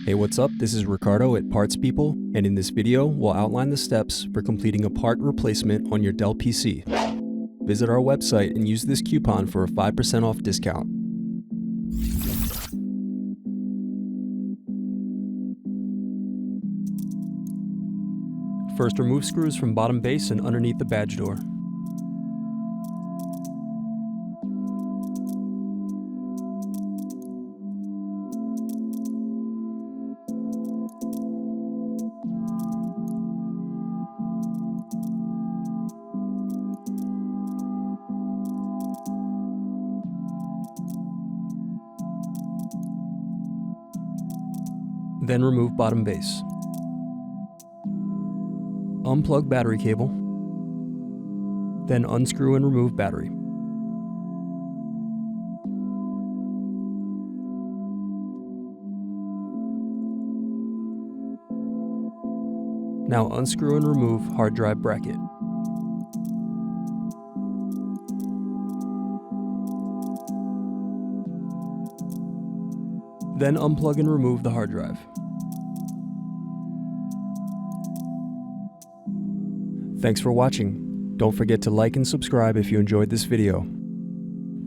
Hey, what's up? This is Ricardo at Parts People, and in this video, we'll outline the steps for completing a part replacement on your Dell PC. Visit our website and use this coupon for a 5% off discount. First, remove screws from bottom base and underneath the badge door. Then remove bottom base. Unplug battery cable. Then unscrew and remove battery. Now unscrew and remove hard drive bracket. Then unplug and remove the hard drive. Thanks for watching. Don't forget to like and subscribe if you enjoyed this video.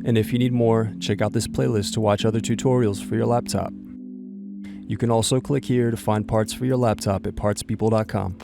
And if you need more, check out this playlist to watch other tutorials for your laptop. You can also click here to find parts for your laptop at partspeople.com.